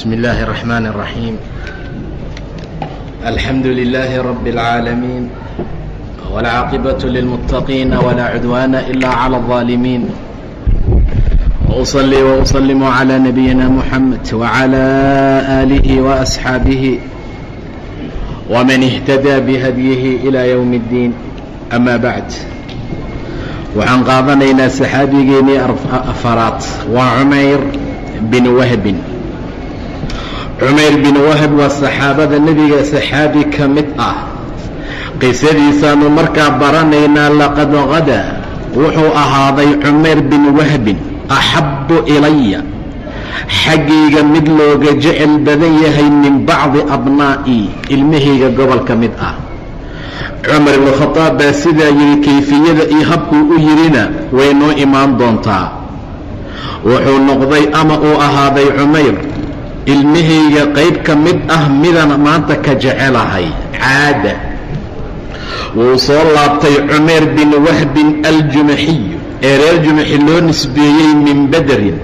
بسم الله الرحمن الرحيم. الحمد لله رب العالمين، والعاقبة للمتقين ولا عدوان إلا على الظالمين. وأصلي وأسلم على نبينا محمد وعلى آله وأصحابه ومن اهتدى بهديه إلى يوم الدين. أما بعد، waxaan qaadanaynaa saxaabigeennii afaraad waa cumayr bin wahbin. cumayr bin wahb waa saxaabada nebiga saxaabi ka mid ah. qisadiisaanu markaa baranaynaa. laqad qadaa wuxuu ahaaday cumayr bin wahbin axabbu ilaya, xaggayga mid looga jecel badan yahay min bacdi abnaa'ii, ilmahayga gobol ka mid ah. cumar ibnu khadaab baa sidaa yidhi. kayfiyada iyo habkuu u yidhina way noo imaan doontaa. wuxuu noqday ama uu ahaaday cumayr ilmahayga qayb ka mid ah midaan maanta ka jecelahay. caada wuu soo laabtay cumayr bin wahbin aljumaxiyu ee reer jumaxi loo nisbeeyey min bederin.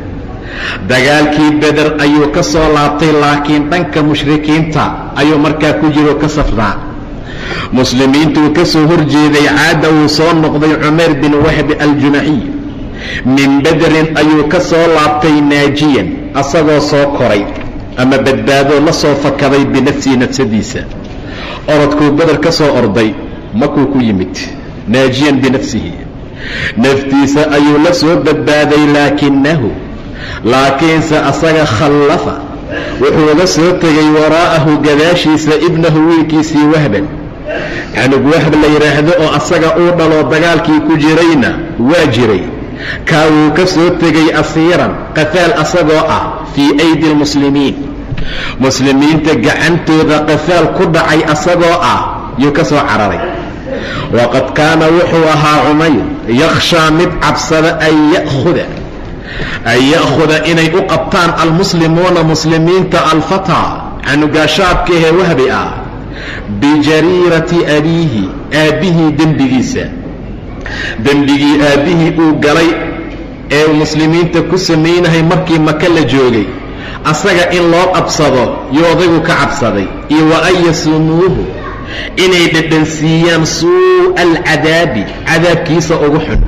dagaalkii beder ayuu ka soo laabtay, laakiin dhanka mushrikiinta ayuu markaa ku jiro ka safnaa. muslimiintuu ka soo horjeeday. caada wuu soo noqday cumayr bin wahbi aljumaxiy min bederin ayuu ka soo laabtay naajiyan, asagoo soo koray ama badbaadoo la soo fakaday binafsihi nafsadiisa. orodkuu beder ka soo orday makuu ku yimid naajiyan binafsihi, naftiisa ayuu la soo badbaaday. laakiinse asaga khallafa wuxuu la soo tegay waraa'ahu gadaashiisa ibnahu wiilkiisii wahban, canug wahb la yidhaahdo oo asaga uu dhaloo dagaalkii ku jirayna waa jiray. kaa wuu ka soo tegay asiiran qafaal asagoo ah fii aydi lmuslimiin, muslimiinta gacantooda qafaal ku dhacay asagoo ah yuu ka soo cararay. waqad kaana wuxuu ahaa cumayr yakhshaa mid cabsada an ya'khuda inay u qabtaan almuslimuuna muslimiinta alfataa canugaashaabkaahee wahbi ah bijariirati abiihi, aabbihii dembigiisa, dembigii aabbihii uu galay ee muslimiinta ku samaynahay markii maka la joogay, asaga in loo qabsado yuu odaygu ka cabsaday. iyo wa an yasumuuhu inay dhadhansiiyaan suu'a alcadaabi, cadaabkiisa ugu xun.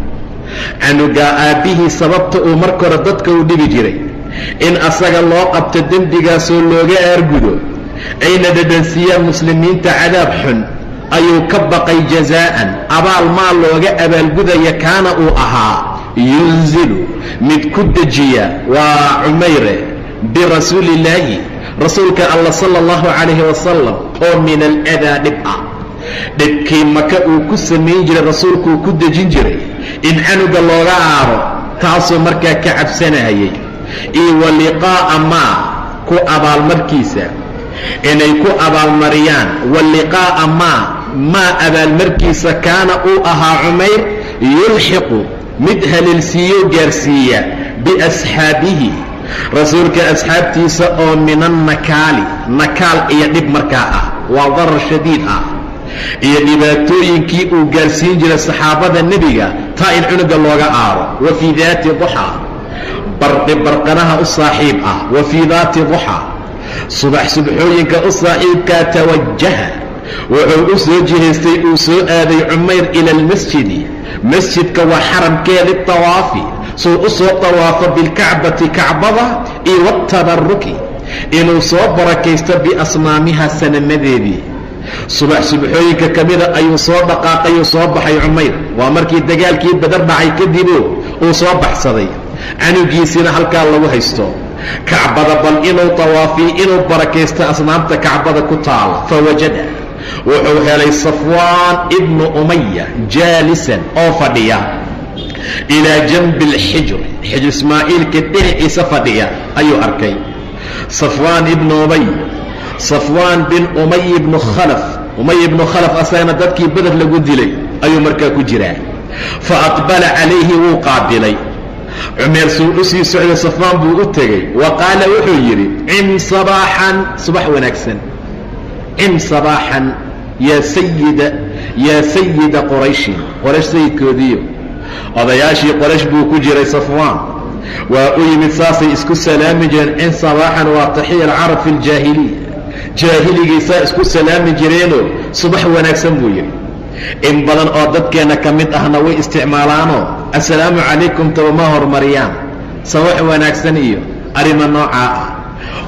canugaa aabbihii sababta uu marka hore dadka u dhibi jiray, in asaga loo qabto dembigaasoo looga aargudo, ayna dhadhansiiyaan muslimiinta cadaab xun, ayuu ka baqay jazaa'an abaal maa looga abaalgudaya. kaana uu ahaa yunzilu mid ku dejiya, waa cumayre, birasuulillaahi rasuulka alla sala allahu calayhi wasalam, oo min aladaa dhib ah. dhibkii maka uu ku samayn jiray rasuulkuu ku dejin jiray in canuga looga aaro, taasuu markaa ka cabsanayay. iyo wa liqaa'a maa ku abaalmarkiisa, inay ku abaalmariyaan. wa liqaa'a maa abaalmarkiisa kaana uu ahaa cumayr yulxiqu mid haleelsiiyo gaarsiiya biasxaabihi, rasuulka asxaabtiisa, oo min annakaali, nakaal iyo dhib markaa ah, waa darar shadiid ah, iyo dhibaatooyinkii uu gaarsiin jiray saxaabada nebiga, taa in cunuga looga aaro. wa fii daati duxaa, barqanaha u saaxiib ah. wa fii daati duxaa, subxooyinka u saaxiibkaa. tawajaha wuxuu u soo jihaystay, uu soo aaday cumayr ila almasjidi, masjidka waa xaramkee, litawaafi suu u soo tawaafo bilkacbati, kacbada, iyo watabaruki inuu soo barakaysto biasnaamiha, sanamadeedii. subaxooyinka ka mida ayuu soo dhaqaaqay, uu soo baxay cumayr. waa markii dagaalkii badar dhacay kadibo uu soo baxsaday, canugiisiina halkaa lagu haysto. kacbada bal inuu tawaafiyo, inuu barakaysto asnaamta kacbada ku taala. fawajada wuxuu helay safwaan ibnu umaya jaalisan oo fadhiya ilaa janbi alxijr, xijr ismaaciilka dhinaciisa fadhiya ayuu arkay. safwaan bin umay ibnu khalaf, asagana dadkii beder lagu dilay ayuu markaa ku jiraa. fa aqbala calayhi, wuu qaabilay. cumayr suu u sii socday, safwaan buu u tegey. wa qaala wuxuu yidhi, cim sabaaxan, subax wanaagsan. cim sabaaxan yaa sayida qurayshin, qoraysh sayidkoodiiyo. odayaashii qoraysh buu ku jiray safwaan. waa u yimid saasay isku salaami jireen in sabaaxan waa taxiya alcarab fi ljaahiliya jaahiligiisaa isku salaami jireenoo subax wanaagsan buu yidhi in badan oo dadkeenna ka mid ahna way isticmaalaanoo assalaamu calaykum tabama horumariyaan sabax wanaagsan iyo arrimo noocaa ah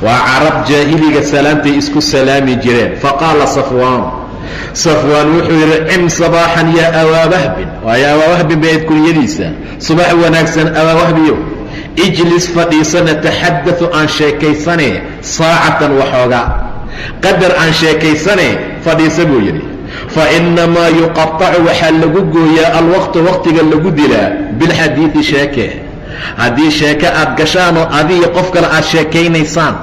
waa carab jaahiliga salaamtay isku salaami jireen faqaala safwaan wuxuu yidhi cim sabaaxan yaa abaawahbin waayo abaawahbin bayd kunyadiisa subax wanaagsan abaawahbiyo ijlis fadhiisana taxadau aan sheekaysane saacatan waxoogaa qadar aan sheekaysane fadhiisa buu yidhi fa innamaa yuqatacu waxaa lagu gooyaa alwaqtu waqtiga lagu dilaa bilxadiidi sheeke haddii sheeke aad gashaanoo adiga qof kale aad sheekaynaysaan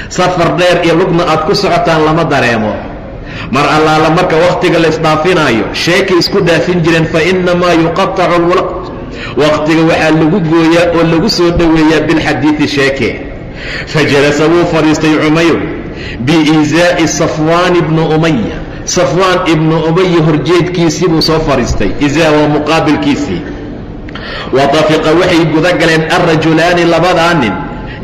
safar dheer iyo lugna aad ku socotaan lama dareemo mar allaala marka wakhtiga la isdhaafinaayo sheekay isku dhaafin jireen fa innamaa yuqatacu alwaqt waqtiga waxaa lagu gooyaa oo lagu soo dhoweeyaa bilxadiidi sheeke fajalasa wuu fadhiistay cumayr biizaa'i safwaan ibni umaya safwaan ibnu umaya horjeedkiisii buu soo fadhiistay izaa waa muqaabilkiisii watafiqa waxay guda galeen alrajulaani labadaa nin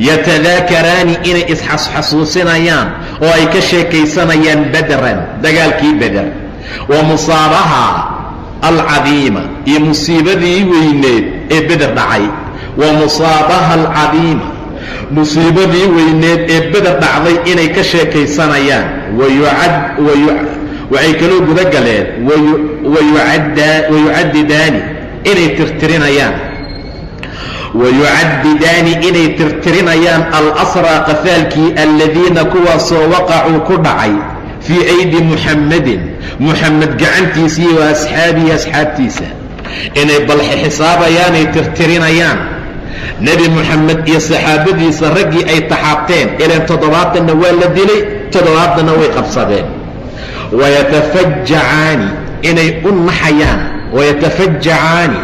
yatadaakaraani inay isxasuusinayaan oo ay ka sheekaysanayaan badran dagaalkii beder wa musaabaha alcadiima iyo musiibadii weyneed ee beder dhacay wa musaabaha alcadiima musiibadii weyneed ee beder dhacday inay ka sheekaysanayaan waxay kaloo guda galeen wayucadidaani inay tirtirinayaan alasraa qafaalkii aladiina kuwaasoo waqacuu ku dhacay fii aydi muxammadin muxamed gacantiisii wa asxaabihi asxaabtiisa inay balxe xisaabayaanay tirtirinayaan nebi muxamed iyo saxaabadiisa raggii ay taxaabteen ileen 7na waa la dilay 7na way qabsadeen wayatafajacaani inay u naxayaan wayatafajacaani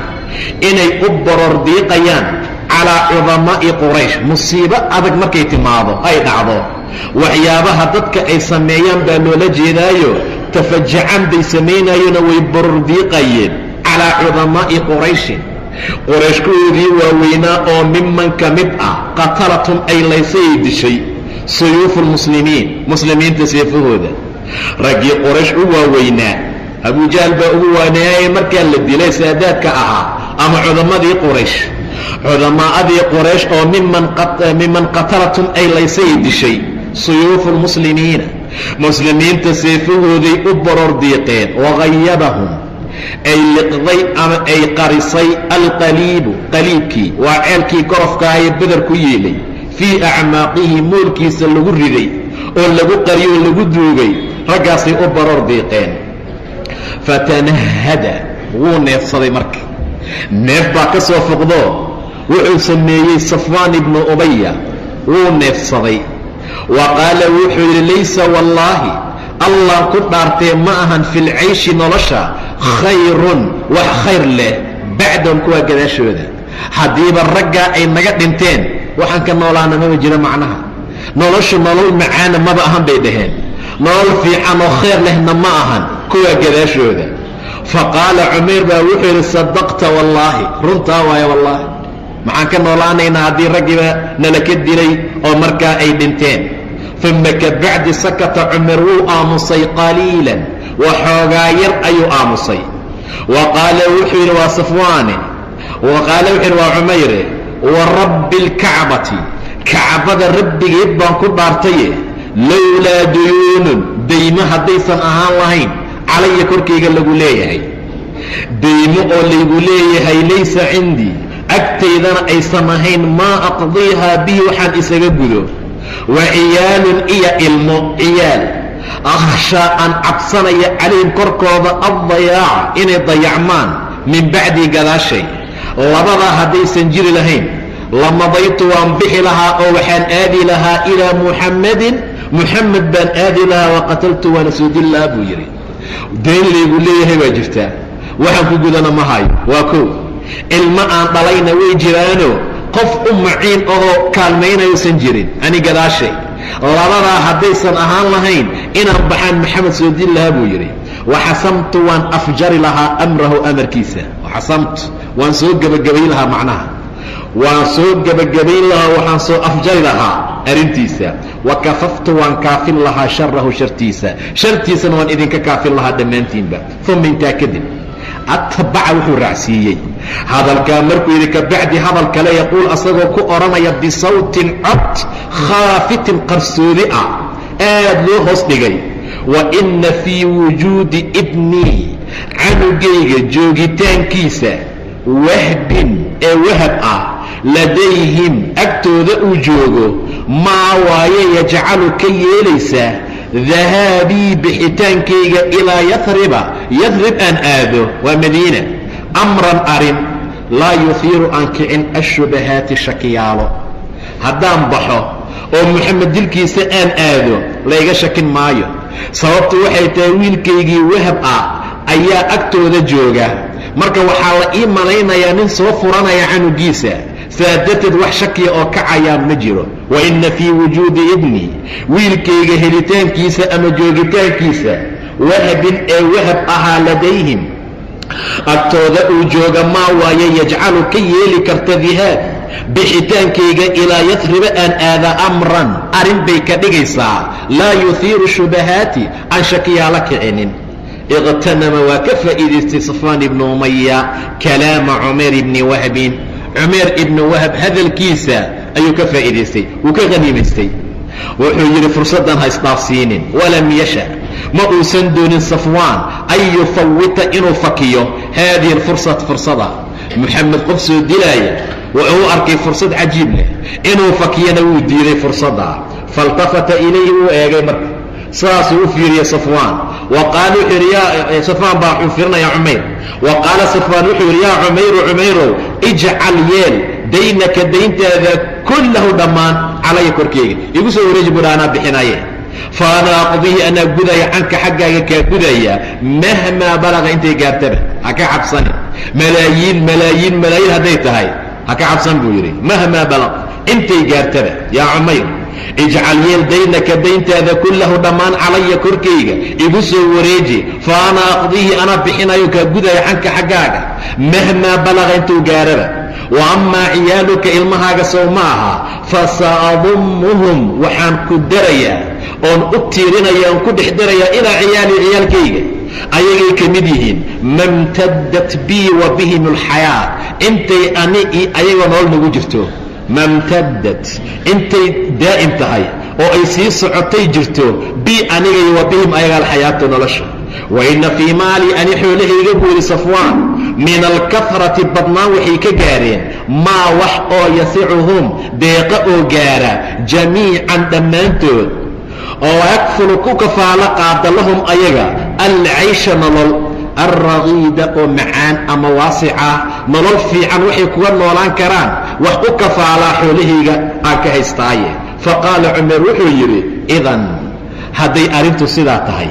inay u borordiiqayaan calaa cudamaa'i quraysh musiibo adag markay timaado ay dhacdo waxyaabaha dadka ay sameeyaan baa loola jeedaayo tafajacaan bay samaynaayona way borordiiqayeen calaa cudamaa'i qurayshin qurayshkoodii waaweynaa oo miman ka mid ah qatalatum ay laysayay dishay suyuufu lmuslimiin muslimiinta seefahooda raggii quraysh u waaweynaa abujahl baa ugu waaneeyay markaa la dilay saadaadka ahaa ama cudamadii quraysh cudamaa'adii quraysh oo miman qatalatum ay laysay dishay suyuufu lmuslimiina muslimiinta seefahooday u boror diiqeen wagayabahum ay liqday ama ay qarisay alqaliibu qaliibkii waa ceelkii korofkaa ee beder ku yeelay fii acmaaqihi moolkiisa lagu riday oo lagu qariyoo lagu duugay raggaasay u boror diiqeen fatanahada wuu neefsaday marka neef baa ka soo foqdo wuxuu sameeyey safwaan ibnu umaya wuu neefsaday wa qaala wuxuu yidhi laysa wallaahi allah ku dhaartee ma ahan filcayshi nolosha khayrun wax khayr leh bacdahum kuwaa gadaashooda haddiiba raggaa ay naga dhinteen waxaan ka noolaana maba jiro macnaha noloshu nolol macaana maba ahan bay dhaheen nolol fiican oo khayr lehna ma ahan kuwaa gadaashooda faqaala cumayr baa wuxuu yidhi sadaqta wallaahi runtaa waaye wallaahi maxaan ka noolaanaynaa haddii raggiiba nala ka dilay oo markaa ay dhinteen uma kabacdi sakata cumar wuu aamusay qaliilan waxoogaa yar ayuu aamusay wa qaala wuxuu yidhi waa safwaane wa qaala wuxuu yidhi waa cumayre wa rabbi اlkacbati kacbada rabbigeed baan ku dhaartaye lowlaa duyuunun daymo haddaysan ahaan lahayn calaya korkayga lagu leeyahay daymo oo laygu leeyahay laysa cindii agtaydana aysan ahayn maa aqdiihaa bihi waxaan isaga gudo wa ciyaalun iyo ilmo ciyaal akhshaa aan cabsanaya calayhim korkooda addayaaca inay dayacmaan min bacdii gadaashay labadaa haddaysan jiri lahayn lamadaytu waan bixi lahaa oo waxaan aadi lahaa ilaa muxammadin muxamed baan aadi lahaa waqataltu waana soo dili lahaa buu yidhi dayn laygu leeyahay waa jirtaa waxaan ku gudana ma hayo waa kow ilmo aan dhalayna way jiraano qof u maciin ahoo kaalmaynaysan jirin ani gadaashay labadaa haddaysan ahaan lahayn inaan baxaan maxamed soo dili lahaa buu yidhi waxasamtu waan afjari lahaa amrahu amarkiisa waxasamtu waan soo gebagabay lahaa macnaha waan soo gebagabayn lahaa, waxaan soo afjari lahaa arrintiisa. wa kafaftu waan kaafin lahaa sharahu shartiisana waan idinka kaafin lahaa dhammaantiinba. uma intaa kadib atbaca wuxuu raacsiiyey hadalkaa markuu yidhi kabacdi hadal kale yaquul asagoo ku odhanaya bisawtin cod khaafitin qarsoodi ah aad loo hoos dhigay, wa inna fii wujuudi ibnii canugayga joogitaankiisa wahbin ee wahab ah ladayhim agtooda uu joogo maa waaye yajcalu ka yeelaysaa dahaabii bixitaankayga ilaa yadrib aan aado waa madiina amran arin laa yuhiiru aan kicin ashubahaati shakiyaalo. haddaan baxo oo moxamed dilkiisa aan aado layga shakin maayo, sababtu waxay tahay wiilkaygii wahab ah ayaa agtooda jooga, marka waxaa la ii malaynayaa nin soo furanaya canugiisa, saa darteed wax shakiya oo kacayaan ma jiro. wa inna fii wujuudi ibnii wiilkayga helitaankiisa ama joogitaankiisa wahabin ee wahab ahaa ladayhim agtooda uu jooga maa waaye yajcalu ka yeeli karta dihaab bixitaankayga ilaa yadriba aan aada amran arrin bay ka dhigaysaa laa yuhiiru shubahaati aan shakiyaala kicinin. iqtanama waa ka faa'iidaystay safwaan ibnu umaya kalaama cumayr ibni wahbin, cumayr ibni wahab hadalkiisa ayuu ka faa'iidaystay, wuu ka haniimaystay. wuxuu yidhi fursaddan ha isdhaafsiinin. walam yasha ma uusan doonin safwaan an yufawita inuu fakiyo haadihi fursada. moxamed qof soo dilaaya wuxuu u arkay fursad cajiib leh, inuu fakiyana wuu diiday fursadda. faltafata ilayhi wuu eegay marka, saasuu u fiiriye safwaan. wa qaala wuxuu yidhi safwaan baa wuxuu fiirinaya cumayr. wa qaala safwaan wuxuu yidhi yaa cumayrow ijcal yeel daynaka dayntaada kullahu dhammaan calaya korkeyga, igu soo wareeji buudha anaa bixinaye. fa ana aqdihi anaa gudaya canka xaggaaga kaa gudaya mahmaa balaga intay gaartaba, ha ka cabsanin. malaayiin hadday tahay ha ka cabsan buu yidhi, mahmaa balag intay gaartaba. yaa cumayr ijcal yeel daynaka dayntaada kullahu dhammaan calaya korkayga igu soo wareeji. fa ana aqdihi anaa bixinayo kaa gudaya canka xaggaaga mahmaa balaga intuu gaaraba. wa amaa ciyaaluka ilmahaaga sow ma aha fasaadummuhum waxaan ku darayaa oon u tiirinaya oon ku dhex darayaa ilaa ciyaalkayga, ayagay ka mid yihiin mamtaddat bii wa bihim alxayaa intay ani ayagoo nolol nagu jirto. mamtaddat intay daa'im tahay oo ay sii socotay jirto bii anigay wa bihim ayaga alxayaatu nolosha. wa inna fii maali ani xoolahayga buu yidhi safwaan min alkafrati badnaan waxay ka gaareen maa wax oo yasicuhum deeqa oo gaara jamiican dhammaantood, oo yakfulu ku kafaalo qaada lahum ayaga alcaysha nolol alragiida oo macaan ama waasica, nolol fiican waxay kuga noolaan karaan wax u kafaalaa xoolahayga aan ka haystaaye. faqaala cumar wuxuu yidhi idan hadday arrintu sidaa tahay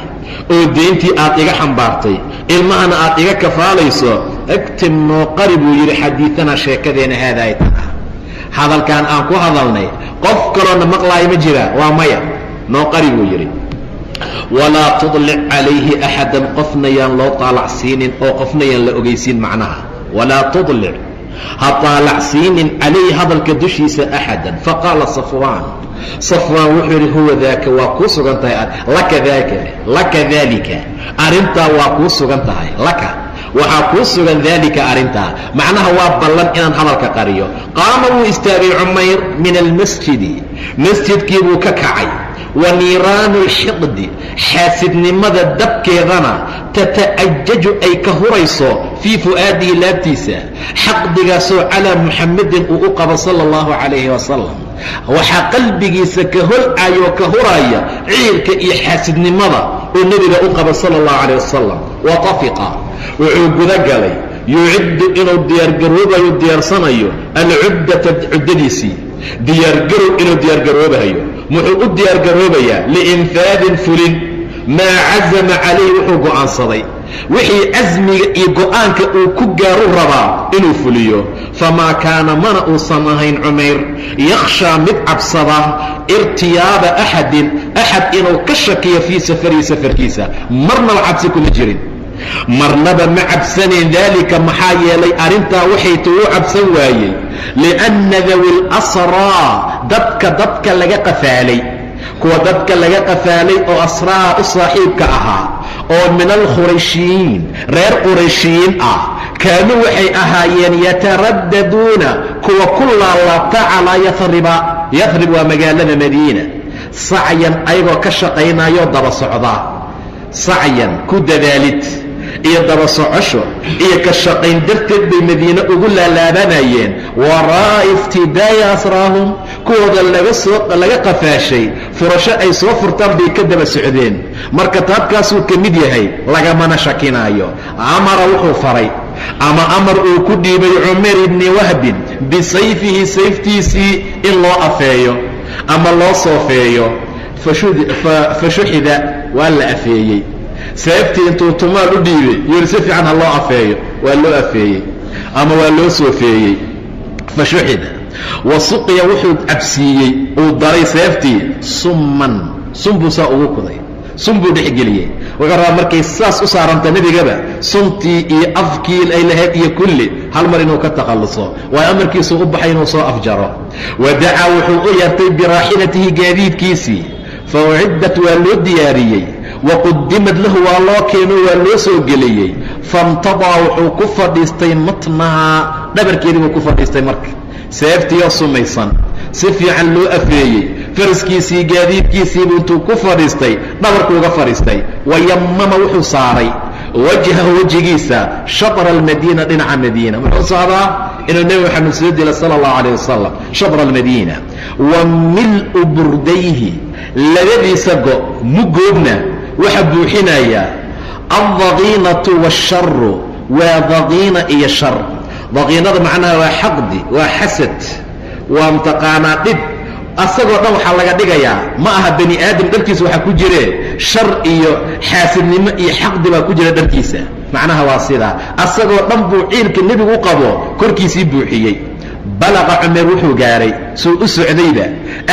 oo deyntii aad iga xambaartay ilmahana aad iga kafaalayso, agtim noo qari buu yidhi xadiianaa sheekadeena haadaay tan ah. hadalkan aan ku hadalnay qof kaloona maqlaaya ma jira? waa maya, noo qari buu yidhi. walaa tudlic calayhi axadan qofna yaan loo taalacsiinin oo qofna yaan la ogeysiin macnaha. walaa tudlic ha taalacsiinin calayhi hadalka dushiisa axadan. faqaala safwaan wuxuu yidhi huwa daaka waa kuu sugan tahay, laka daalika arrintaa waa kuu sugan tahay, laka waxaa kuu sugan daalika arrintaa, macnaha waa ballan inaan hadalka qariyo. qaama wuu istaagay cumayr min almasjidi, masjidkii buu ka kacay. wa niiraanu lxiqdi xaasidnimada dabkeedana tata'ajaju ay ka hurayso fii fu'aadihi laabtiisa, xaqdigaasoo calaa muxamedin uu u qabo sala allahu calayhi wasalam. waxaa qalbigiisa ka holcayoo ka huraya ciilka iyo xaasidnimada uu nebiga u qabo sala allahu calayh wasalam. wa tafiqa wuxuu gudagalay yuciddu inuu diyaargaroobayo diyaarsanayo alcuddata cuddadiisii, diyaargarow inuu diyaargaroobayo. muxuu u diyaargaroobayaa liinfaadin fulin maa cazama calayhi wuxuu go'aansaday, wixii casmiga iyo go'aanka uu ku gaaru rabaa inuu fuliyo. famaa kaana mana uusan ahayn cumayr yakhshaa mid cabsada irtiyaaba axad inuu ka shakiyo fii safarihi safarkiisa, marnaba cabsi kuma jirin. marnaba ma cabsanayn. daalika maxaa yeelay arrintaa waxay tuu cabsan waayey lianna dawi lasraa dadka laga qafaalay, kuwa dadka laga qafaalay oo asraha u saaxiibka ahaa oo min alkhurayshiyiin reer qurayshiyiin ah, kaanuu waxay ahaayeen yataraddaduuna kuwa ku laalaabta calaa yathrib waa magaalada madiina, sacyan ayagoo ka shaqaynayo daba socda, sacyan ku dadaalid iyo daba socosho iyo ka shaqayn darteed bay madiine ugu laalaabanayeen. waraa'a iftidaa'i asraahum kuwooda laga qafaashay furasho ay soo furtaan bay ka daba socdeen. marka taabkaasuu ka mid yahay, lagamana shakinaayo. amara wuxuu faray ama amar uu ku dhiibay cumar ibni wahbin bisayfihi sayftiisii in loo afeeyo ama loo soofeeyo. fashuxida waa la afeeyey, seeftii intuu tumaal u dhiibay yuri si fiican ha loo afeeyo, waa loo afeeyey ama waa loo soofeeyey. fashuxida wa suqiya wuxuu cabsiiyey uu daray seeftii summan, sun buu saa ugu kuday, sun buu dhexgeliyey. wuxuu rabaa markay saas u saaranta nebigaba suntii iyo afkii ay lahayd iyo kulli hal mar inuu ka takhalluso, waayo amarkiisuu u baxay inuu soo afjaro. wadacaa wuxuu u yeertay biraaxilatihi gaadiidkiisii, fauciddat waa loo diyaariyey, waqudimad lahu waa loo keeno waa loo soo geliyey. faintadaa wuxuu ku fadhiistay matnahaa, dhabarkeedii buu ku fadhiistay. marka seeftiioo sumaysan si fiican loo afeeyey, faraskiisii gaadiidkiisiibu intuu ku fadhiistay dhabarkuuga fadhiistay. wayammama wuxuu saaray wajhahu wejigiisa shatra almadiina, dhinaca madiina. muxuu socdaa inuu nebi maxamed soo dila sala allahu calayh wasalam, shatra almadiina. wa mil'u burdayhi, labadiisa mugoobna waxa buuxinaya aldaqiinatu waasharu, waa daqiina iyo shar. daqiinada macnaha waa xaqdi, waa xasad, waa mtaqaanaa dhib. asagoo dhan waxaa laga dhigayaa ma aha bani aadam dharkiisa waxaa ku jire shar iyo xaasidnimo iyo xaqdi baa ku jira dharkiisa. macnaha waa sidaa, asagoo dhan buu ciilka nebigu u qabo korkiisii buuxiyey. balaqa cumar wuxuu gaaray suu u socdayba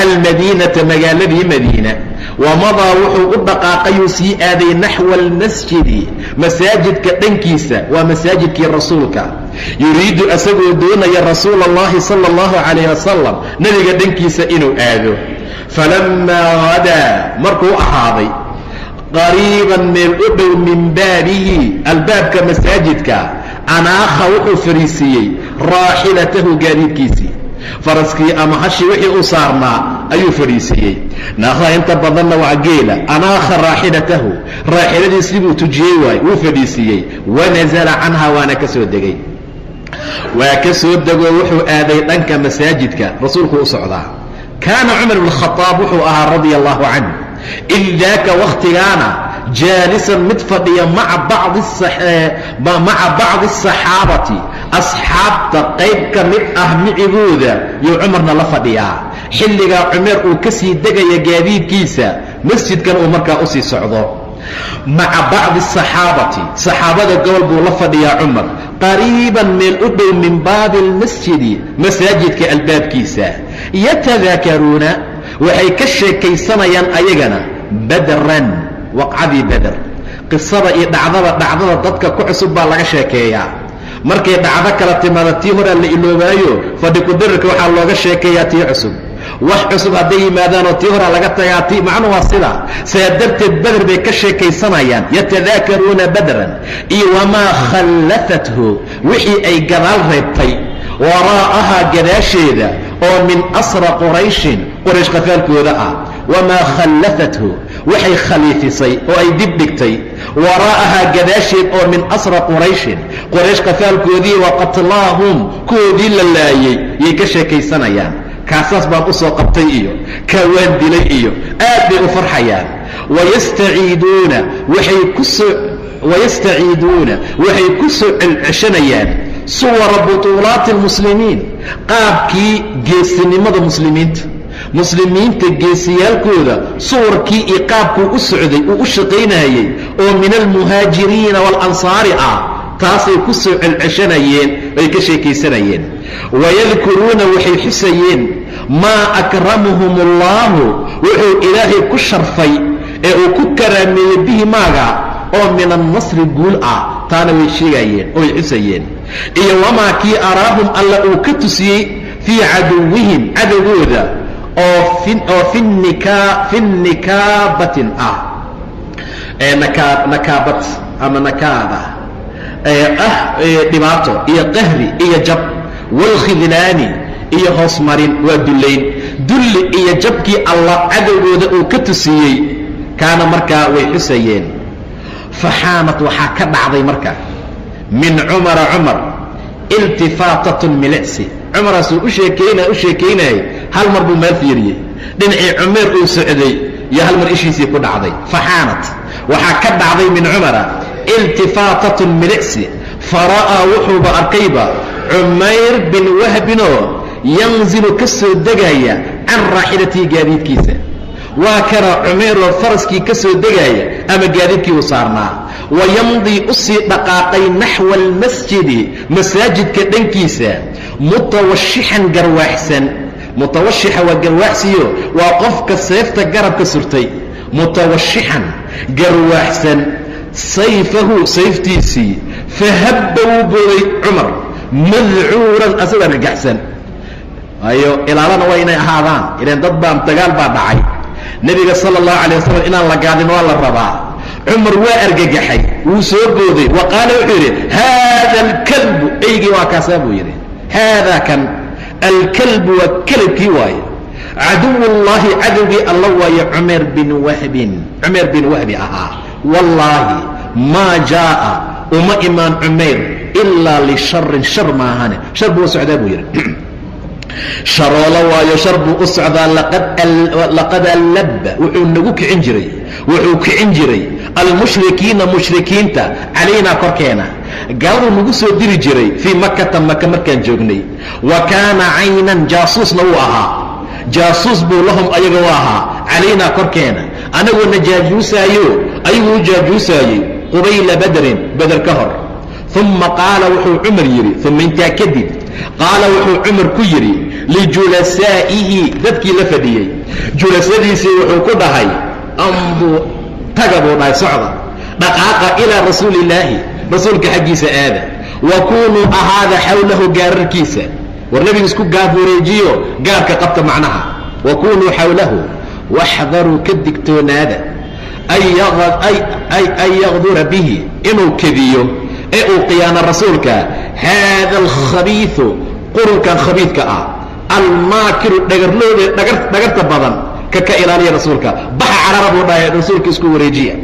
almadiinata, magaaladii madiina. wamadaa wuxuu u dhaqaaqayuu sii aaday naxwa almasjidi, masaajidka dhankiisa, waa masaajidkii rasuulka. yuriidu asagoo doonaya rasuula allahi sala allahu calayh wasalam, nebiga dhankiisa inuu aado. falammaa hadaa markuu ahaaday qariiban meel u dhow min baabihi, albaabka masaajidka, anaakha wuxuu fariisiiyey raaxilatahu gaadiidkiisii, faraskii ama hashi wixii u saarnaa ayuu fadhiisiiyey. naakha inta badanna waa geela. anaakha raaxilatahu, raaxiladiisii buu tujiyey waay, wuu fadhiisiiyey. wanasala canha, waana ka soo degay, waa ka soo degoo wuxuu aaday dhanka masaajidka rasuulku u socdaa. kaana cumar bn khaaab wuxuu ahaa radia allahu canh id daaka wakhtigaana jaalisan mid fadhiya maca bacdi asaxaabati, asxaabta qayb ka mid ah micigooda yuu cumarna la fadhiyaa. xilligaa cumeer uu ka sii degaya gaadiidkiisa, masjidkan uu markaa usii socdo. maca bacdi asaxaabati, saxaabada gobol buu la fadhiyaa cumar, qariiban meel u dhow min baabi almasjidi, masaajidka albaabkiisa. yatadaakaruuna waxay ka sheekaysanayaan ayagana badran, waqcadii bader. qisada iyo dhacdada dadka ku cusub baa laga sheekeeyaa. markay dhacdo kala timaada tii horaa la iloobaayo, fadhi kudararka waxaa looga sheekeeyaa tii cusub. wax cusub hadday yimaadaanoo tii horaa laga tagaa tii, macnu waa sidaa. saa darteed bader bay ka sheekaysanayaan. yatadaakaruuna badran iyo wamaa khallafathu, wixii ay gadaal reebtay, waraa'ahaa gadaasheeda oo min asra qurayshin, quraysh qafaalkooda ah. wamaa khallafathu, waxay khaliifisay oo ay dib dhigtay, waraa'ahaa gadaasheed oo min asra qurayshin, quraysh qafaalkoodii wa qatlaahum, kuwoodii la laayey yay ka sheekaysanayaan. kaasaas baan u soo qabtay iyo kaawaan dilay iyo aad bay u farxayaan. wayastaciiduuna waxay ku soo celceshanayaan suwara butuulaati almuslimiin, qaabkii geesinimada muslimiinta geesiyaalkooda suwarkii iyo qaabkuu u socday uu u shaqaynayey oo min almuhaajiriina waalansaari ah, taasay ku soo celceshanayeen, ay ka sheekaysanayeen. wayadkuruuna waxay xusayeen maa akramuhum allaahu, wuxuu ilaahay ku sharfay ee uu ku karaameeyey bihi maaga oo min annasri guul ah, taana way sheegayeen oo way xusayeen. iyo wamaa kii araahum alla uu ka tusiyey fii caduwihim cadowgooda oo fi nikaabatin ah, nakaabat ama nakaada dhibaato iyo qahri iyo jab, waalkhidlaani iyo hoos marin waa dullayn, dulli iyo jabkii allah cadowgooda uu ka tusiyey, kaana markaa way xusayeen. faxaanat waxaa ka dhacday marka min cumara cumar iltifaatatun milicsi. cumaraasuu u sheekaynayay, hal mar buu meel fiiriyey, dhinacii cumeer uu socday iyo hal mar ishiisii ku dhacday. faxaanat waxaa ka dhacday min cumara iltifaatatun milicsi, fara'aa wuxuuba arkayba cumayr bin wahbinoo yanzilu ka soo degaya can raaxilatihi gaadiidkiisa. waa kana cumayroo faraskii ka soo degaaya ama gaadiidkii u saarnaa, wayamdii u sii dhaqaaqay naxwa almasjidi masaajidka dhankiisa, mutawashixan garwaaxsan. mutawashixa waa garwaaxsiyo waa qofka seefta garabka surtay, mutawashixan garwaaxsan, sayfahu sayftiisii, fahabba wuu booday cumar madcuuran asagoo argagaxsan. waayo ilaalana waa inay ahaadaan, ilaan dad baa dagaal baa dhacay, nebiga sala allahu calayh wasalam inaan la gaadin waa la rabaa. cumar waa argagaxay, wuu soo booday, wa qaala wuxuu yidhi haada alkalbu, eygii waa kaasaa buu yidhi, haadaa kan alkalbu waa kelabkii waaye, caduwullaahi cadowgii alla waaye cumayr bin wahbi ahaa. wallaahi maa jaa'a uma imaan cumayr ilaa lisharin shar maahane, shar buu u socdaa buu yidhi. sharoolo waayo shar buu u socdaa. laqad allabba wuxuu kicin jiray almushrikiina mushrikiinta calaynaa korkeena, gaaladuu nagu soo diri jiray fii makata maka markaan joognay. wa kaana caynan jaasuusna wuu ahaa, jaasuus buu lahum ayaga u ahaa calaynaa korkeena, anaguna jaajuusaayo ayaguu jaajuusaayey qubayla badrin beder ka hor. uma qaala wuxuu cumar yidhi, uma intaa kadib qaala wuxuu cumar ku yidhi lijulasaa'ihi dadkii la fadhiyey, julasadiisii wuxuu ku dhahay amduu taga buu dhahay, socda dhaqaaqa ilaa rasuulillaahi, rasuulka xaggiisa aada, wa kunuu ahaada xawlahu gaararkiisa, war nebiga isku gaar wareejiyo gaarka qabta macnaha, wa kunuu xawlahu waxdaruu ka digtoonaada an yaqdura bihi inuu kediyo ee uu khiyaano rasuulka, haada alkhabiiu qurunkan khabiidka ah, almaakiru dhagarta badan ka ilaaliya rasuulka, baxa carara buu dhahay, rasuulka isku wareejiya.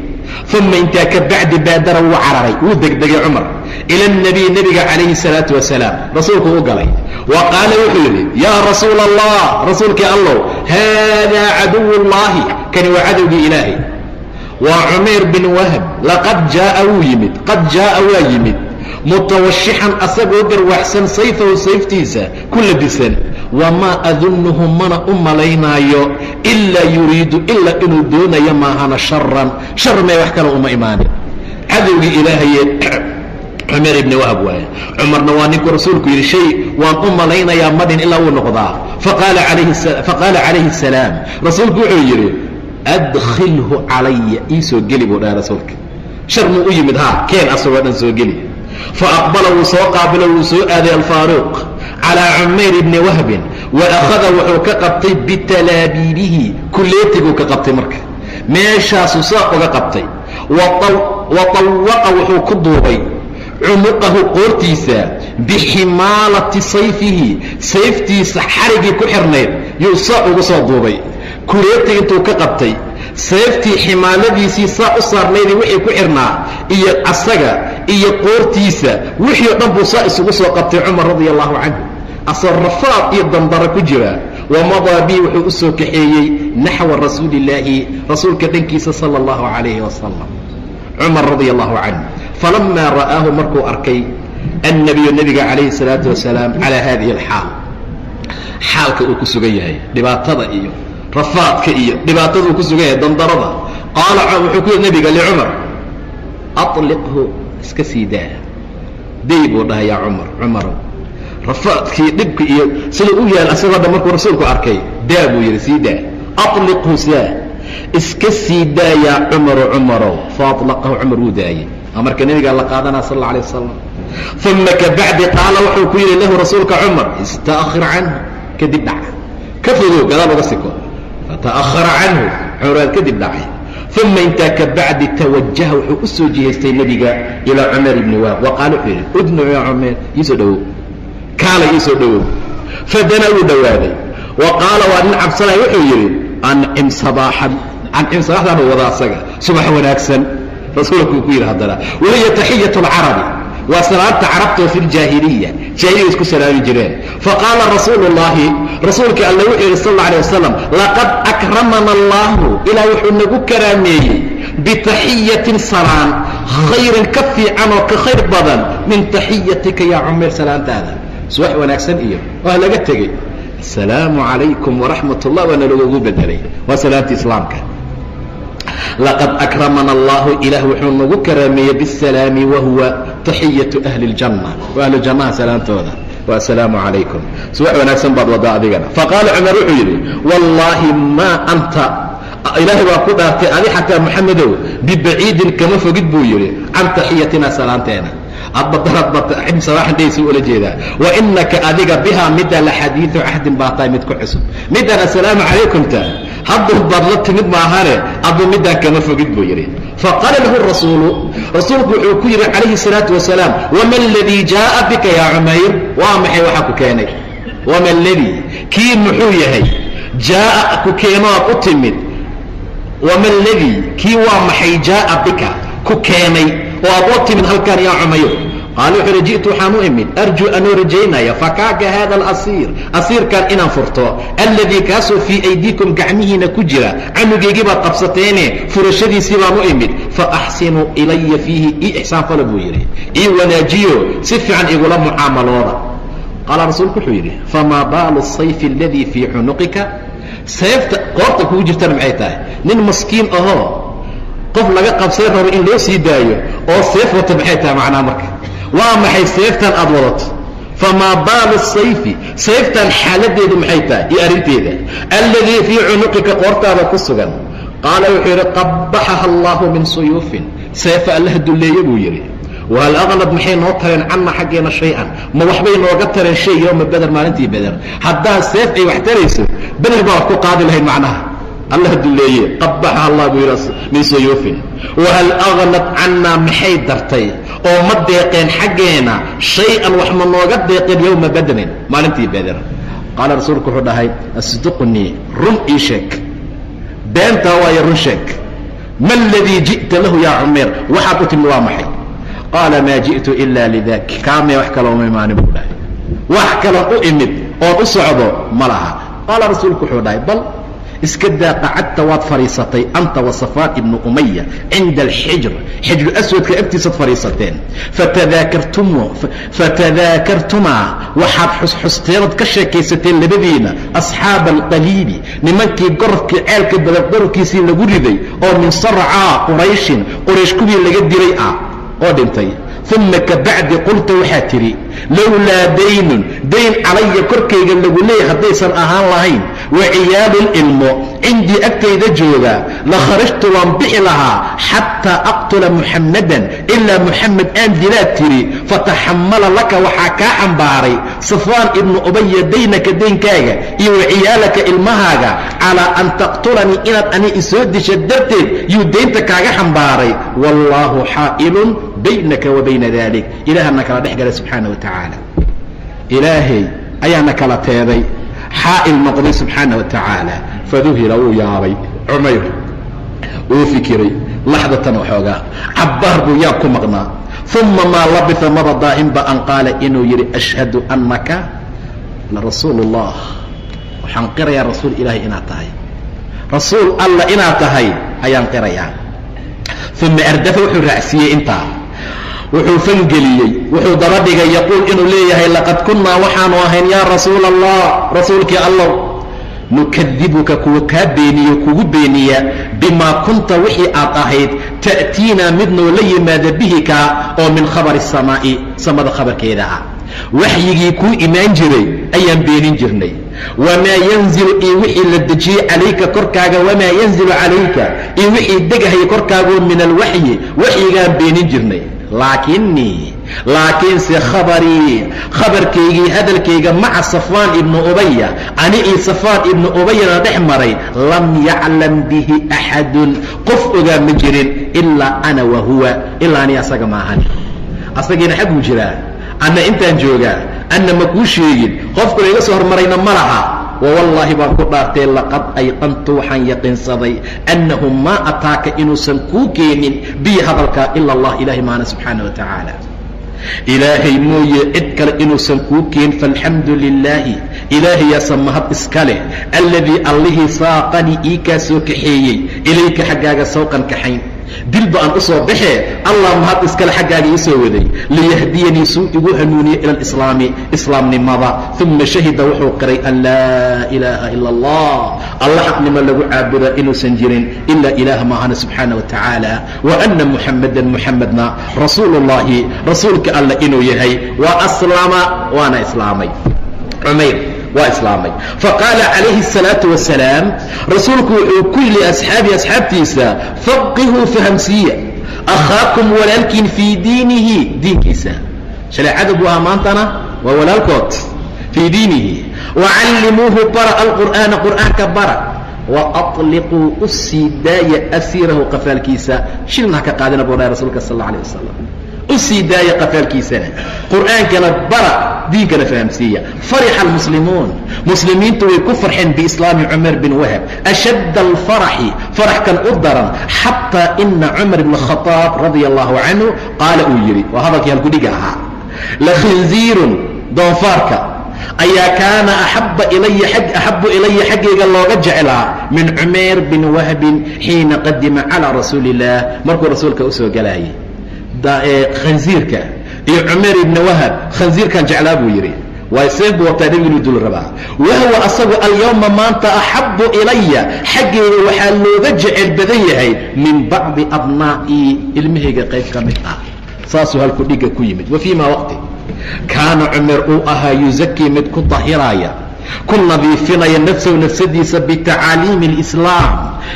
uma intaa ka bacdi baadara wuu cararay, wuu degdegay cumar ila nabiy nebiga calayhi salaatu wasalaam, rasuulku u galay, wa qaala wuxuu yidhi yaa rasuul allah, rasuulkii allow, haadaa caduwullaahi, kani waa cadowgii ilaahay, waa cumayr bin wahb, laqad jaaa wuu yimid, qad jaaa waa yimid, mutawashixan asagoo garwaxsan, sayfahu sayftiisa ku labisan, wamaa adunnuhu mana u malaynaayo ilaa yuriidu ilaa inuu doonayo maahana sharan, shar mee wax kale uma imaanin. cadowgii ilaahaye cumayr ibni wahb waaye. cumarna waa ninkuu rasuulku yidhi shay waan u malaynayaa madhin ilaa wuu noqdaa. faqaala calayhi الsalaam, rasuulku wuxuu yidhi adkhilhu calaya, ii soo geli buu dhahay rasuulka, shar muu u yimid haa keen asagoo dhan soo geli. faaqbala wuu soo qaabilo, wuu soo aaday alfaaruuq calىa cumayr bni wahbin, wa akhada wuxuu ka qabtay bitalaabiibihi, kuleetiguu ka qabtay, marka meeshaasuu saa uga qabtay. wa tawaqa wuxuu ku duubay cunuqahu qoortiisa biximaalati sayfihi, sayftiisa xarigii ku xirnayd yuu saa ugu soo duubay. kuleetig intuu ka qabtay, sayftii ximaaladiisii saa u saarnaydii wixii ku xirnaa iyo asaga iyo qoortiisa wixii o dhan buu saa isugu soo qabtay cumar radia allahu canhu, asoo rafaad iyo dandara ku jira. wamadaa bii wuxuu u soo kaxeeyey naxwa rasuulillaahi, rasuulka dhankiisa sala allahu calayhi wasalam, cumar radia allahu canhu. falamaa ra'aahu markuu arkay annabiyu nebiga calayhi salaatu wasalaam calaa haadihi alxaal, xaalka uu ku sugan yahay, dhibaatada iyo rafaadka iyo dhibaataduu ku sugan yahay, dandarada, qaala wuxuu ku yidhi nebiga licumar aطliqhu, iska sii daa, day buu dhahay yaa cumarow, rafaadkii dhibka iyo sida u yaal asagoo dhan markuu rasuulku arkay, daa buu yidhi, sii daa, aطliqhu saa, iska sii daayaa cumarow faaطlaqahu cumar wuu daayey amarka nebigaa la qaadanaa sal اla alيه wasalam uma kabacdi qaala wuxuu ku yidhi lahu rasuulka cumar ista'khir canhu kadib dhaca ka fogow gadaal uga siko fata'ahara canhu cumar kadib dhacay uma intaa kabacdi tawajaha wuxuu u soo jihaystay nebiga ilaa cumar ibni waab wa qaala wuxuu yidhi udnu yaa cumeer iisoo dhowow kaala iisoo dhowow fadana wuu dhowaaday wa qaala waa nin cabsanaya wuxuu yidhi ancim sabaaxdan u wada asaga subax wanaagsan rasuulku uu ku yidhi haddana wahiya taxiyat اlcarabi waa salaamta carabtoo fi ljaahiliya jaahiliya isku salaami jireen faqaala rasuulu اllahi rasuulka alle wuxuu yidhi sal اla alيه wasalam laqad akramana allahu ilaah wuxuu nagu karaameeyey bitaxiyatin salaan khayran ka fiican oo ka khayr badan min taxiyatika yaa cumayr salaantaada subax wanaagsan iyo waa laga tegey asalaamu calaykum waraxmat ullah waana lagugu bedelay waa salaamta islaamka laqad akramana allahu ilaah wuxuu nagu karaameeyey bisalaami wahuwa taxiyatu ahli اljanna wa ahlu jannaha salaamtooda wa asalaamu calaykum subax wanaagsan baad wadaa adigana faqaala cumar wuxuu yidhi wallaahi maa anta ilaahay baa ku dhaartay adi xataa moxamedow bibaciidin kama fogid buu yidhi can taxiyatina salaanteena adbadaraadbaaxandhaysa ula jeedaa wainaka adiga bihaa midda la xadiiu cahdin baa tahay mid ku cusub midaan assalaamu calaykumta hadduu baad la timid maahane aduu midaan kama fogid buu yidhi faqaala lahu rasuulku wuxuu ku yidhi calayhi الsalaatu wasalaam wama aladii jaaa bika yaa cumayr waa maxay waxaa ku keenay wama aladii kii muxuu yahay jaaa ku keenoad u timid wama aladii kii waa maxay jaaa bika ku keenay oo aad u timid halkaan yaa cumayr qaala wuxuu hi ji'tu waxaan u imid arjuu anoo rajaynaya fakaaka haada alasiir asiirkan inaan furto alladii kaasoo fii aydiikum gacmihiina ku jira canugeygii baad qabsateene furashadiisii baan u imid faaxsinuu ilaya fiihi ii ixsaan fala buu yidhi ii wanaajiyo si fiican igula mucaamalooda qaala rasuulku wuxuu yidhi famaa baalu sayfi aladii fii cunuqika seefta qoorta kugu jirtana maxay tahay nin maskiin ahoo qof laga qabsay rabo in loo sii daayo oo seef wata maxay tahay macnaa marka waa maxay seeftan aad wadato famaa baalu sayfi sayftan xaaladeedu maxay tahay iyo arrinteeda alladii fii cunuqika qoortaada ku sugan qaala wuxuu yidhi qabbaxaha allahu min suyuufin seefa allaha dulleeye buu yidhi wahal aqlad maxay noo tareen canna xaggeena shay-an ma waxbay nooga tareen shay yowma beder maalintii beder haddaa seef ay wax tarayso beder baa wax ku qaadi lahayd macnaha allah dulleeye qabbaxaha allah buu yidhi min suyuufin wahal aqlad cannaa maxay dartay oo ma deeqeen xaggeena shay-an wax ma nooga deeqeen yowma badrin maalintii beder qaala rasuulku wuxuu dhahay asdiqnii run ii sheeg beentaa waayo run sheeg ma aladii ji'ta lahu yaa cumayr waxaad u timid waa maxay qaala maa ji'tu ilaa lidak kaamee wax kalooma imaanin buu dhahay wax kaloo u imid oon u socdo ma laha qaala rasuulku wuxuu dhahay bal iska daa qacadta waad fadhiisatay anta wa safaan ibnu umaya cinda alxijr xijru aswadka agtiisaad fadhiisateen fatadaakartumaa waxaad xusxusteenood ka sheekaysateen labadiina asxaaba alqaliili nimankii gorofkii ceelka gorofkiisii lagu riday oo min sarcaa quraysh kuwii laga dilay ah oo dhintay uma kabacdi qulta waxaa tidhi lowlaa daynun dayn calaya korkayga lagu leeyay haddaysan ahaan lahayn wa ciyaalun ilmo cindii agtayda jooga la kharajtu waan bixi lahaa xataa aqtula muxammadan ilaa muxamed aan dilaad tidhi fataxamala laka waxaa kaa xambaaray safwaan ibnu ubaya daynaka daynkaaga iyo wa ciyaalaka ilmahaaga calaa an taqtulanii inaad ani isoo disha darteed yuu daynta kaaga xambaaray wallaahu xaa'ilun baynaka wa bayna dalik ilaahana kala dhex galay subxaana wa tacaala ilaahay ayaana kala teeday xaa'il noqday subxaana wa tacaala faduhila wuu yaabay cumayr wuu fikiray laxdatan waxoogaa cabbaar buu yaab ku maqnaa uma maa labisa maba daahinba an qaala inuu yidhi ashhadu annaka larasuulu ullah waxaan qirayaa rasuul ilaahay inaad tahay rasuul alla inaad tahay ayaan qirayaa uma ardafa wuxuu raacsiiyey intaa wuxuu fangeliyey wuxuu daba dhigay yaquul inuu leeyahay laqad kunnaa waxaanu ahayn yaa rasuula allah rasuulkii allow nukadibuka kuwa kaa beeniyo kugu beeniya bimaa kunta wixii aad ahayd ta'tiinaa mid noola yimaada bihi kaa oo min khabari samaa'i samada khabarkeeda ah waxyigii kuu imaan jiray ayaan beenin jirnay wamaa yanzilu iyo wixii la dejiyey calayka korkaaga wamaa yanzilu calayka iyo wixii degahaya korkaagoo min alwaxyi waxyigaan beenin jirnay laakiinse khabarkaygii hadalkayga maca safwaan ibnu ubaya ani io safwaan ibnu ubayana dhex maray lam yaclam bihi axadun qof ogaa ma jirin ilaa ana wahuwa ilaa ani asaga maahani asagiina xagguu jiraa anna intaan joogaa anna ma kuu sheegin qofkuna iga soo hormarayna ma laha wawallaahi baan ku dhaartay laqad ayqantu waxaan yaqiinsaday annahu maa ataaka inuusan kuu keenin bii hadalkaa ila allah ilaahay maana subxaana wa tacaala ilaahay mooye cid kale inuusan kuu keen faalxamdu lilaahi ilaahayaasa mahad iska leh alladii allihii saaqanii ii kaa soo kaxeeyey ilayka xaggaaga sawqan kaxayn dilba aan u soo baxee allah mahad iskale xaggaaga ii soo waday liyahdiyanii suu igu hanuuniye ila alislaami islaamnimada uma shahida wuxuu qiray an laa ilaaha ila allah alla xaqnimo lagu caabudaa inuusan jirin ilaa ilaaha maahana subxaana wa tacaala wa ana muxamadan muxamedna rasuulu ullahi rasuulka alla inuu yahay wa aslama waana islaamay cumayr waa islaamay faqaala calayhi الsalaaةu wasalaam rasuulku wuxuu ku yidhi asxaabtiisa faqihuu fahamsiiya akhaakum walaalkiin fii diinihi diinkiisa shareecada buu ahaa maantana waa walaalkood fii diinihi wacallimuuhu bara alqur'aana qur'aanka bara waطliquu u sii daaya asiirahu qafaalkiisa shilna ha ka qaadina buu dhahay rasuulka sal اla alيه wasalam u sii daaya qafaalkiisana qur'aankana bara diinkana fahamsiiya farixa almuslimuun muslimiintu way ku farxeen biislaami cumar bin wahab ashadda alfaraxi faraxkan u daran xataa ina cumar bn khaaab radia allahu canhu qaala uu yidhi waa hadalkii halkudhiga ahaa lakhinziirun doonfaarka ayaa kaana axabu ilaya xaggayga looga jeclaa min cumayr bin wahbin xiina qadima calaa rasuuli illah markuu rasuulka u soo galaayay khanziirka iyo cumayr ibna wahab khanziirkan jeclaa buu yidhi waa seef buu wataa nebigu inuu dul rabaa wahwa asagu alyawma maanta axabu ilaya xaggayga waxaa looga jecel badan yahay min bacdi abnaa'ii ilmahayga qayb ka mid ah saasuu halku dhiga ku yimid wa fii ma waqti kaana cumar uu ahaa yuzakii mid ku dahiraaya ku nadiifinaya nafsahu nafsadiisa bitacaaliimi اlislaam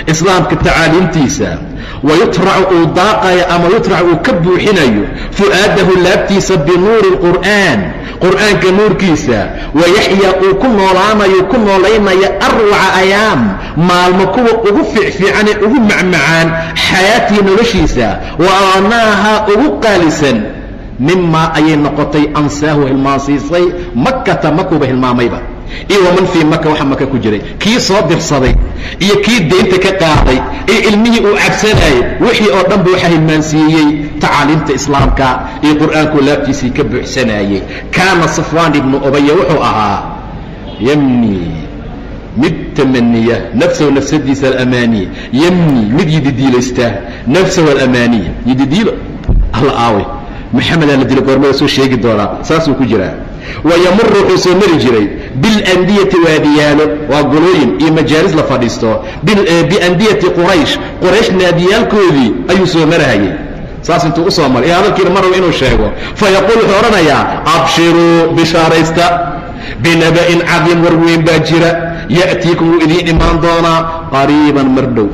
islaamka tacaaliimtiisa wayutracu uu daaqaya ama yutracu uu ka buuxinayo fu'aadahu laabtiisa binuuri اlqur'aan qur'aanka nuurkiisa wayaxyaa uu ku noolaanayo ku noolaynaya arwaca ayaam maalmo kuwa ugu fiicfiicane ugu macmacaan xayaatii noloshiisa wa aanaahaa ugu qaalisan mimaa ayay noqotay ansaahu hilmaansiisay makata makuuba hilmaamayba iyo waman fii maka waxa maka ku jiray kii soo dirsaday iyo kii deynta ka qaaday iyo ilmihii uu cabsanayay wixii oo dhan ba waxaa hilmaansiiyey tacaaliimta islaamka iyo qur'aankuu laabtiisii ka buuxsanayey kaana safwaan ibnu ubaya wuxuu ahaa yamni mid tamaniya nafsahu nafsadiisa alamaaniya yamni mid yididiilaysta nafsahu alamaaniya yididiilo alla aawe maxamedaa la dilo goormada soo sheegi doonaa saasuu ku jiraa wayamuru wuxuu soo mari jiray biاlandiyati waadiyaalo waa golooyin iyo majaalis la fadhiisto biandiyati quraysh naadiyaalkoodii ayuu soo marahayey saas intuu u soo maray hadalkiina mar raba inuu sheego fayaquul wuxuu odhanayaa abshiruu bishaaraysta binaba'in cadiim war weyn baa jira ya'tiikum wuu idiin imaan doonaa qariiban mar dhow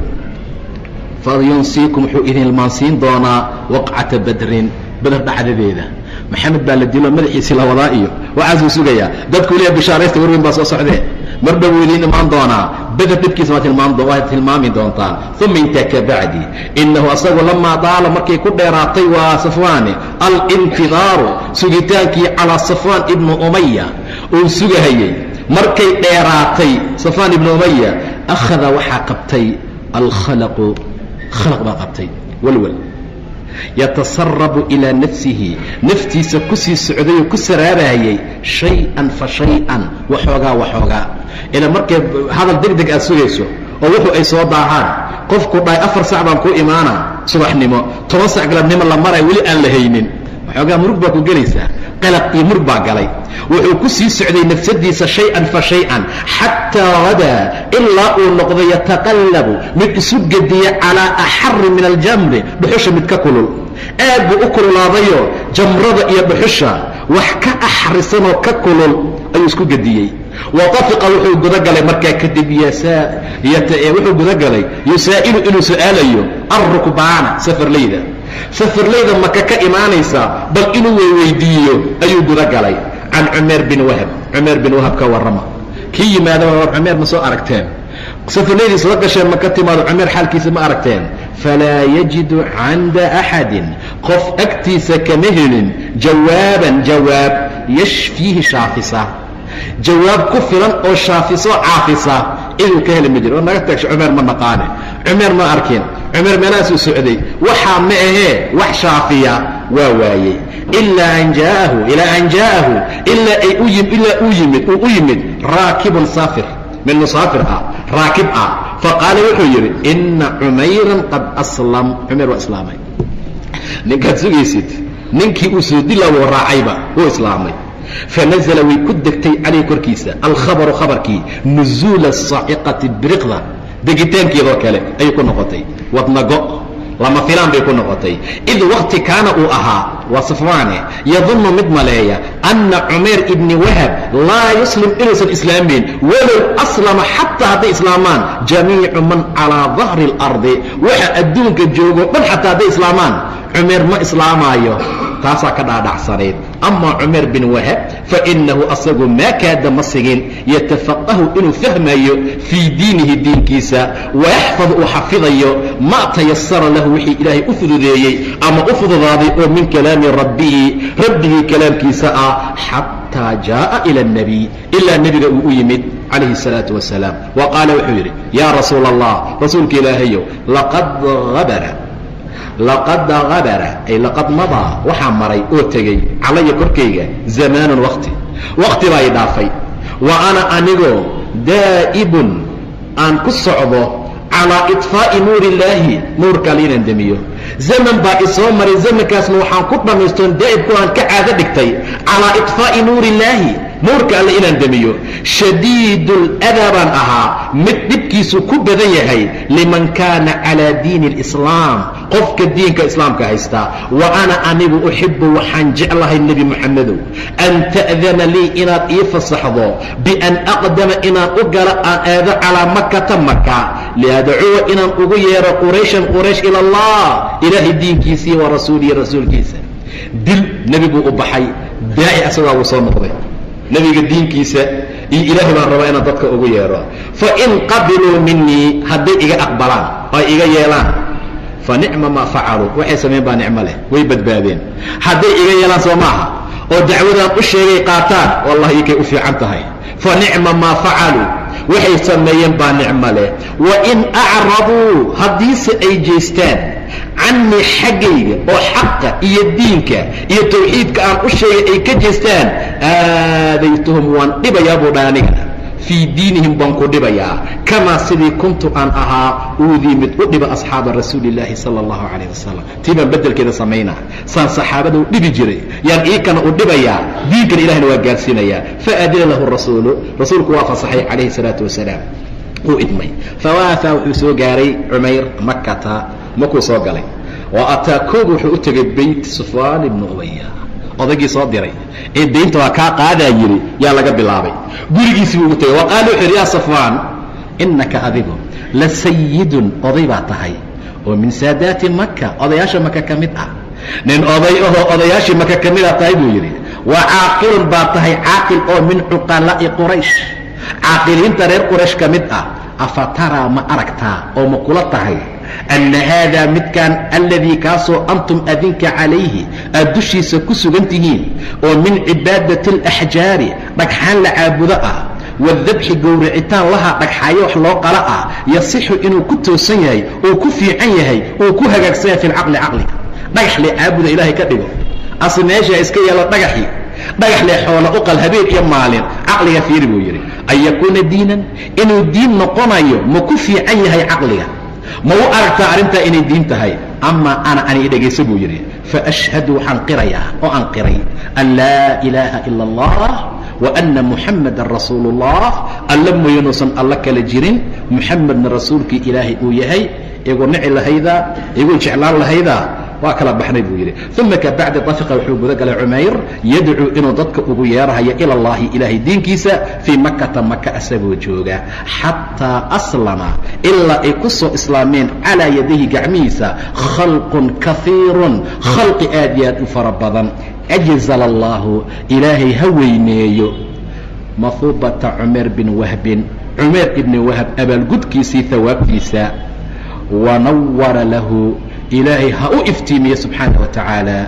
fayunsiikum wuxuu idin ilmaansiin doonaa waqcata badrin badar dhacdadeeda maxamed baa la dilo madaxiisii la wadaa iyo waxaasuu sugayaa dadku leeya bishaaraysta war weyn baa soo socdee mar dhow wuu idiin imaan doonaa badar dhibkiisa waad tilmaami doontaan uma intaa ka bacdi innahu asagu lamaa daala markay ku dheeraatay waa safwaane alintidaaru sugitaankii calaa safwaan ibnu umaya uu sugahayey markay dheeraatay safwaan ibnu umaya akhada waxaa qabtay alkhalaqu khalaq baa qabtay walwal yatasarabu ilaa nafsihi naftiisa ku sii socday oo ku saraarayay shay-an fa shay-an waxoogaa ila markay hadal deg deg aad sugayso oo wuxuu ay soo daahaan qofku dhahay 4 sac baan ku imaanaa subaxnimo 10 sac galabnimo la maray weli aan la haynin waxoogaa murug baa ku gelaysaa qalaq iyo murug baa galay wuxuu ku sii socday nafsadiisa shay-an fa shay-an xataa wadaa ilaa uu noqday yataqallabu mid isu gediya calaa axari min aljamri dhuxusha mid ka kulul aad buu u kululaadayo jamrada iyo dhuxusha wax ka axrisanoo ka kulul ayuu isku gediyey watafiqa wuxuu gudagalay markaa kadib wuxuu gudagalay yusaa'ilu inuu su'aalayo alrukbaana safarlayda maka ka imaanaysa bal inuu weydiiyo ayuu gudagalay can cumayr bin wahab ka warrama kii yimaadaba war cumayr ma soo aragteen safarlaydii soo gasheen maka timaado cumayr xaalkiisa ma aragteen falaa yajidu cinda axadin qof agtiisa kama helin jawaab yashfiihi shaafisa jawaab ku filan oo shaafisoo caafisa iduu ka heli ma jiro oo naga taagsho cumayr ma naqaane cumayr ma arkin cumayr meelahaasuu socday waxaa ma ahee wax shaafiya waa waayey ilaa an jaa'ahu ilaa uu yimid raakibun saafir min musaafir ah raakib ah faqaala wuxuu yidhi ina cumayran qad aslam cumayr waa islaamay ninkaad sugaysid ninkii uu soo dilaawo raacayba wuu islaamay fanazla way ku degtay calayh korkiisa alkhabaru khabarkii nuzuula asaaciqati biriqda degitaankeedoo kale ayay ku noqotay wadnago lama filaan bay ku noqotay id wakti kaana uu ahaa waa safwaane yadunnu mid maleeya anna cumayr ibni wahab laa yuslim inuusan islaamayn walow aslama xataa hadday islaamaan jamiicu man calaa dahri اlardi waxa adduunka joogo dhan xataa hadday islaamaan cumayr ma islaamaayo taasaa ka dhaadhacsanayd ama cumayr bin wahab fainahu asagu maa kaada ma sigin yatafaqahu inuu fahmayo fii diinihi diinkiisa wayaxfad uu xafidayo ma tayasara lahu wixii ilaahay u fududeeyey ama u fududaaday oo min kalaami rabbigii kalaamkiisa ah xataa jaa'a ila الnabiy ilaa nebiga uu u yimid calayhi الsalaaةu wasalaam wa qaala wuxuu yidhi yaa rasuula allah rasuulka ilaahayow laqad madaa waxaa maray oo tegey calaya korkayga zamaanun wakti baa i dhaafay wa ana anigoo daa'ibun aan ku socdo calaa iطfaa'i nuuri illaahi nuurka alle inaan demiyo zaman baa isoo maray zamankaasna waxaan ku dhammaystoon daa'ibku aan ka caado dhigtay calaa iطfaa'i nuuri illaahi nuurka alle inaan demiyo shadiiduladaa baan ahaa mid dhibkiisu ku badan yahay liman kaana calaa diini اlislaam qofka diinka islaamka haystaa wa ana anigu uxibu waxaan jeclahay nebi moxamedow an ta'dana lii inaad ii fasaxdo bian aqdama inaan u galo aan aado calaa makata maka liadcuwa inaan ugu yeero quraysh ila allah ilaahay diinkiisii wa rasuulihi rasuulkiisa dil nebi buu u baxay daaci asagaa wuu soo noqday nebiga diinkiisa iyo ilaahay baan rabaa inaan dadka ugu yeero fain qabiluu minii hadday iga aqbalaan ay iga yeelaan fanicma maa facaluu waxay samayn baa nicmo leh way badbaadeen hadday iga yeelaan soo maaha oo dacwadaan u sheegay qaataan wallahi ikay u fiican tahay fanicma maa facaluu waxay sameeyeen baa nicmo leh wain acraduu haddiise ay jeestaan cannii xaggayga oo xaqa iyo diinka iyo tawxiidka aan u sheegay ay ka jeestaan aadaytuhum waan dhibayaa buu dha aniga fii diinihim baan ku dhibayaa kamaa sidii kuntu aan ahaa uudii mid u dhiba asxaaba rasuuli illaahi sala allahu calayh wasalam tii baan beddelkeeda samaynaa saan saxaabada u dhibi jiray yaan iikana u dhibayaa diinkana ilahna waa gaarsiinayaa faadina lahu rasuulku waa fasaxay calayhi salaatu wasalaam uu idmay fawaafaa wuxuu soo gaaray cumayr makata makuu soo galay wa ataa koog wuxuu u tegay beyt sufyaan ibnu umaya odaygii soo diray ee daynta waa kaa qaadaa yidhi yaa laga bilaabay gurigiisii buu ugu tegay wa qaala wuxuu yidhi yaa safwaan innaka adigu la sayidun oday baa tahay oo min saadaati maka odayaasha maka ka mid ah nin oday ahoo odayaashii maka ka mid a tahay buu yidhi wa caaqilun baa tahay caaqil oo min cuqalaa'i quraysh caaqiliinta reer quraysh ka mid ah afa taraa ma aragtaa oo ma kula tahay anna haadaa midkan alladii kaasoo antum adinka calayhi aad dushiisa ku sugan tihiin oo min cibaadati alaxjaari dhagxaan la caabudo ah wadabxi gowricitaan laha dhagxaayo wax loo qala ah yasixu inuu ku toosan yahay oo ku fiican yahay oo ku hagaagsan yahay fi lcaqli caqliga dhagax lee caabuda ilaahay ka dhigo asl meesha iska yeelo dhagax lee xoola u qal habeen iyo maalin caqliga fiiri buu yidhi an yakuuna diinan inuu diin noqonayo ma ku fiican yahay caqliga ma u aragtaa arrintaa inay diin tahay amaa ani dhegaysa buu yidhi faashhadu waxaan qirayaa oo aan qiray an laa ilaaha ila allah wa anna muxammadan rasuulu ullah alla mooyanuusan alla kala jirin muxamedna rasuulkii ilaahay uu yahay igu nici lahaydaa igu jeclaan lahaydaa waa kala baxnay buu yidhi. uma kabacdi tafiqa wuxuu guda galay Cumayr yadcuu inuu dadka ugu yeerahayo ila allahi ilaahay diinkiisa fii makata maka asagoo jooga xataa aslama ilaa ay ku soo islaameen calaa yadayhi gacmihiisa khalqun kaiirun khalqi aad iyo aad u fara badan. ajzala allahu ilaahay ha weyneeyo mahuubata cumayr bin wahbin cumayr ibni wahab abaalgudkiisii hawaabtiisa wanawara lahu ilaahay ha u iftiimiye subxaana wa tacaala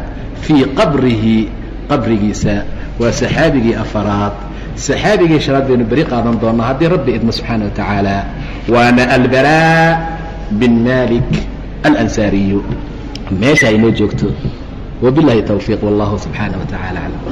fii qabrihi qabrigiisa. waa saxaabigii afaraad. saxaabigii shanaad baynu beri qaadan doonaa haddii rabbi idmo subxaana wa tacaala. waana albaraa bin malik alansaariyu. meesha aynoo joogto. wabilahi towfiiq wallahu subxaana wa tacaala aclam.